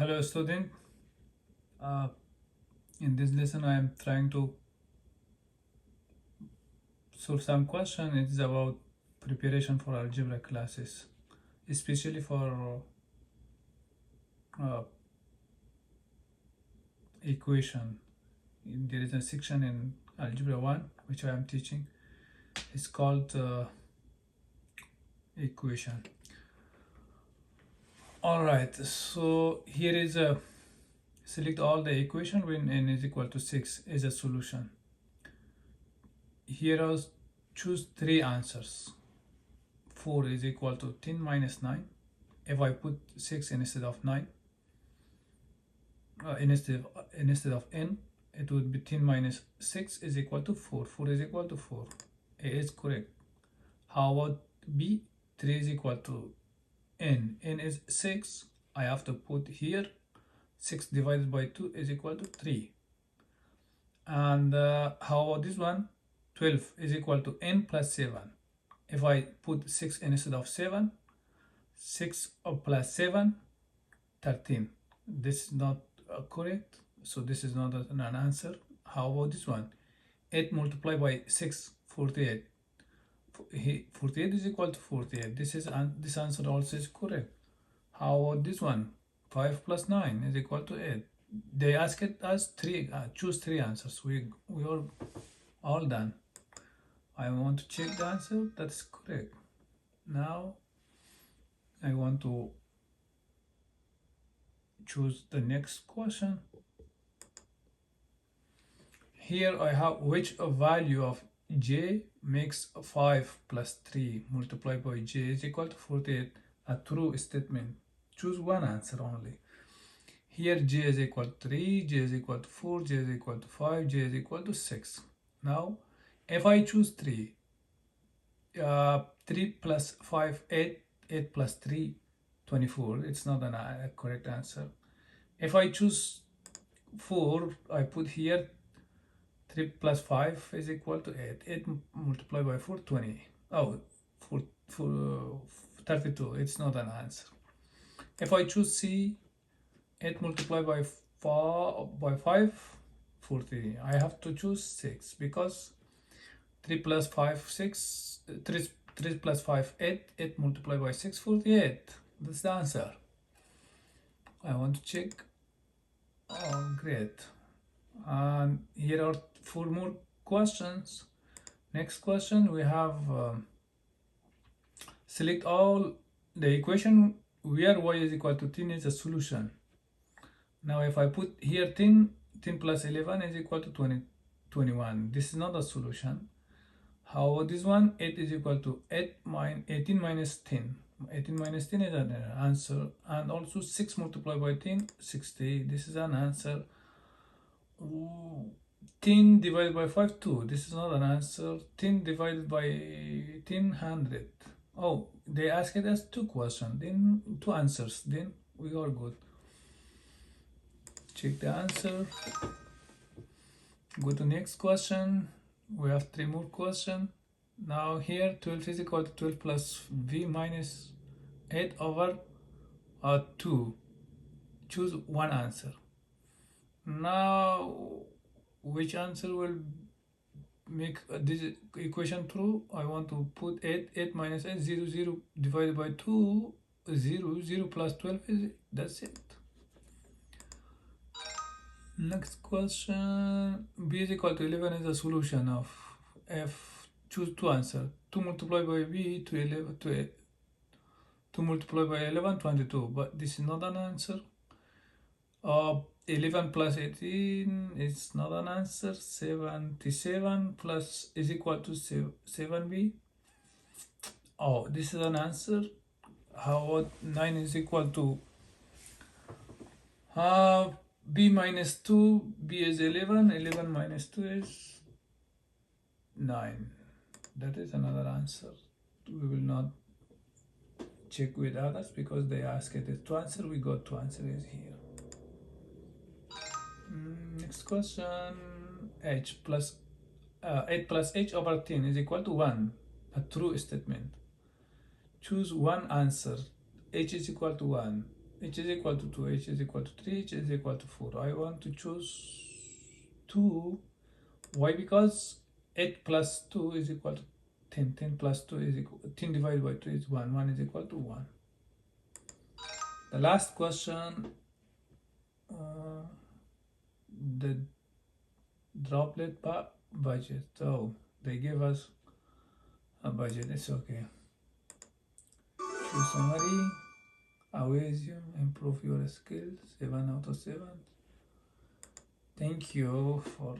Hello student. uh, in this lesson I am trying to solve some question. It is about preparation for algebra classes, especially for uh, equation. There is a section in algebra 1 which I am teaching. It's called equation. Alright, so here is a select all the equation when n is equal to 6 is a solution. Here I choose three answers. 4 is equal to 10 minus 9. If I put 6 instead of 9, instead of n, it would be 10 minus 6 is equal to 4. 4 is equal to 4. A is correct. How about B? 3 is equal to n. N is 6. I have to put here 6 divided by 2 is equal to 3. And how about this one? 12 is equal to n plus 7. If I put 6 instead of 7, 6 plus 7, 13. This is not correct, so this is not an answer. How about this one? 8 multiplied by 6, 48. 48 is equal to 48. This answer also is correct. How about this one? 5 plus 9 is equal to 8. They asked us choose three answers. We are all done. I want to check the answer. That's correct. Now I want to choose the next question. Here I have which value of j makes 5 plus 3 multiplied by j is equal to 48, a true statement. Choose one answer only. Here j is equal to 3, j is equal to 4, j is equal to 5, j is equal to 6. Now if I choose 3, 3 plus 5, 8, 8 plus 3, 24. It's not a correct answer. If I choose 4, I put here 3 plus 5 is equal to 8. 8 multiplied by 4, 20. Oh, 32. It's not an answer. If I choose C, 8 multiplied by 5, 40. I have to choose 6 because 3 plus 5, 6. 3 plus 5, 8. 8 multiplied by 6, 48. That's the answer. I want to check. Oh, great. And here are 4 more questions. Next question, we have select all the equation where y is equal to 10 is a solution. Now if I put here 10 plus 11 is equal to 21. This is not a solution. How about this one? 8 is equal to 18 minus 10. 18 minus 10 is an answer. And also 6 multiplied by 10, 60. This is an answer. 10 divided by 5, 2. This is not an answer. 10 divided by 10, 100. Oh, they asked us 2 questions, then 2 answers. Then we are good. Check the answer. Go to next question. We have 3 more questions. Now here 12 is equal to 12 plus v minus 8 over 2. Choose one answer. Now which answer will make this equation true? I want to put 8 minus 8, 0, 0 divided by 2, 0, 0 plus 12 is, that's it. Next question, b is equal to 11 is a solution of f. Choose two answers. 2 multiplied by b to 11 to 2 multiplied by 11, 22, but this is not an answer. 11 plus 18 is not an answer. 77 plus is equal to 7b. Oh, this is an answer. How about 9 is equal to b minus 2. B is 11. 11 minus 2 is 9. That is another answer. We will not check with others because they asked it to answer. We got to answer is here. Next question. 8 plus h over 10 is equal to 1. A true statement. Choose one answer. H is equal to 1. H is equal to 2, H is equal to 3, H is equal to 4. I want to choose 2. Why? Because 8 plus 2 is equal to 10. 10 plus 2 is equal 10 divided by 2 is 1. 1 is equal to 1. The last question, the droplet budget. So they give us a budget. It's okay. Choose summary. Always you improve your skills. 7 out of 7. Thank you for